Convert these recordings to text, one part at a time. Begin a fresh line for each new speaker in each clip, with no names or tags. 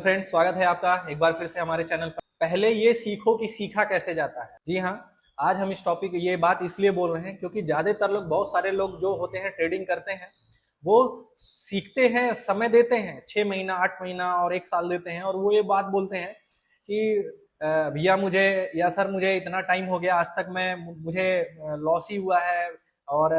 Friends, स्वागत है आपका एक बार फिर से हमारे चैनल पर। पहले ये सीखो कि सीखा कैसे जाता है। जी हाँ, आज हम इस टॉपिक ये बात इसलिए बोल रहे हैं क्योंकि ज्यादातर लोग, बहुत सारे लोग जो होते हैं ट्रेडिंग करते हैं, वो सीखते हैं, समय देते हैं 6 महीना 8 महीना और 1 साल देते हैं, और वो ये बात बोलते हैं कि भैया मुझे, या सर मुझे इतना टाइम हो गया, आज तक मुझे लॉस ही हुआ है, और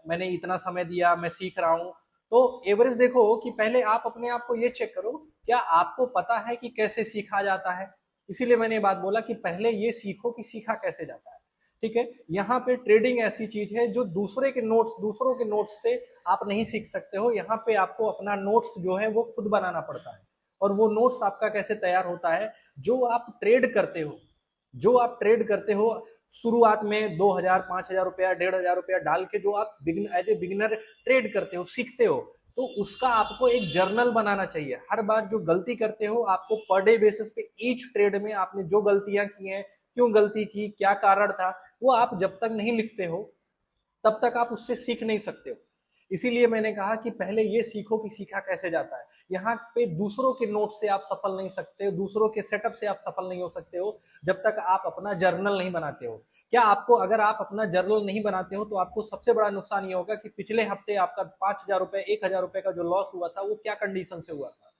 मैंने इतना समय दिया, मैं सीख रहा हूँ। तो एवरेज देखो कि पहले आप अपने आप को ये चेक करो, क्या आपको पता है कि कैसे सीखा जाता है। इसीलिए मैंने ये बात बोला कि पहले ये सीखो कि सीखा कैसे जाता है। ठीक है, यहाँ पे ट्रेडिंग ऐसी चीज है जो दूसरों के नोट्स से आप नहीं सीख सकते हो। यहाँ पे आपको अपना नोट्स जो है वो खुद बनाना पड़ता है। और वो नोट्स आपका कैसे तैयार होता है, जो आप ट्रेड करते हो, शुरुआत में 2,000 5,000 रुपया 1,500 रुपया डाल के जो आप एज ए बिगिनर ट्रेड करते हो, सीखते हो, तो उसका आपको एक जर्नल बनाना चाहिए। हर बार जो गलती करते हो आपको पर डे बेसिस पे ईच ट्रेड में आपने जो गलतियां की हैं, क्यों गलती की, क्या कारण था, वो आप जब तक नहीं लिखते हो तब तक आप उससे सीख नहीं सकते हो। इसीलिए मैंने कहा कि पहले ये सीखो कि सीखा कैसे जाता है। यहाँ पे दूसरों के नोट से आप सफल नहीं सकते, दूसरों के सेटअप से आप सफल नहीं हो सकते हो जब तक आप अपना जर्नल नहीं बनाते हो। क्या आपको, अगर आप अपना जर्नल नहीं बनाते हो तो आपको सबसे बड़ा नुकसान ये होगा कि पिछले हफ्ते आपका 5,000 रुपए 1,000 रुपए का जो लॉस हुआ था वो क्या कंडीशन से हुआ था,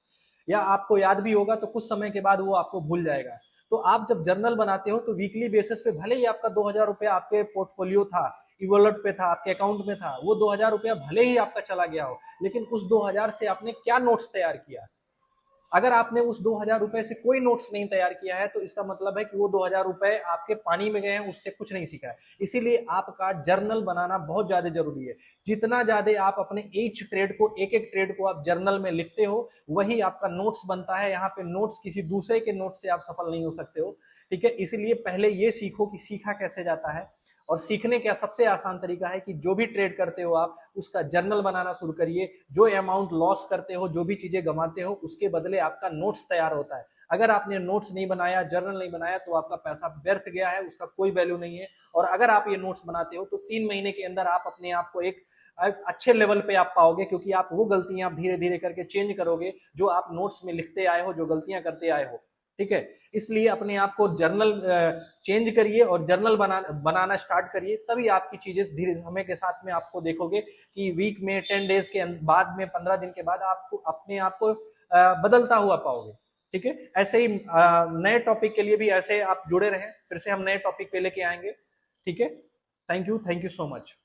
या आपको याद भी होगा तो कुछ समय के बाद वो आपको भूल जाएगा। तो आप जब जर्नल बनाते हो तो वीकली बेसिस पे भले ही आपका 2,000 रुपया आपके पोर्टफोलियो था, वॉलेट पे था, आपके अकाउंट में था, वो 2,000 रुपया भले ही आपका चला गया हो, लेकिन उस 2,000 से आपने क्या नोट्स तैयार किया। अगर आपने उस 2,000 रुपए से कोई नोट्स नहीं तैयार किया है तो इसका मतलब है कि वो 2,000 रुपए आपके पानी में गए हैं, उससे कुछ नहीं सीखा है। इसीलिए आपका जर्नल बनाना बहुत ज्यादा जरूरी है। जितना ज्यादा आप अपने एक एक ट्रेड को आप जर्नल में लिखते हो, वही आपका नोट्स बनता है। यहाँ पे नोट्स किसी दूसरे के नोट्स से आप सफल नहीं हो सकते हो। ठीक है, इसलिए पहले ये सीखो कि सीखा कैसे जाता है। और सीखने का सबसे आसान तरीका है कि जो भी ट्रेड करते हो आप उसका जर्नल बनाना शुरू करिए। जो अमाउंट लॉस करते हो, जो भी चीजें गंवाते हो, उसके बदले आपका नोट्स तैयार होता है। अगर आपने नोट्स नहीं बनाया, जर्नल नहीं बनाया, तो आपका पैसा व्यर्थ गया है, उसका कोई वैल्यू नहीं है। और अगर आप ये नोट्स बनाते हो तो 3 महीने के अंदर आप अपने आप को एक अच्छे लेवल पे आप पाओगे, क्योंकि आप वो गलतियां धीरे धीरे करके चेंज करोगे जो आप नोट्स में लिखते आए हो, जो गलतियां करते आए हो। ठीक है, इसलिए अपने आप को जर्नल चेंज करिए और जर्नल बनाना स्टार्ट करिए, तभी आपकी चीजें धीरे समय के साथ में आपको देखोगे कि वीक में 10 डेज के बाद में 15 दिन के बाद आपको अपने आप को बदलता हुआ पाओगे। ठीक है, ऐसे ही नए टॉपिक के लिए भी ऐसे आप जुड़े रहें, फिर से हम नए टॉपिक पे लेके आएंगे। ठीक है, थैंक यू सो मच।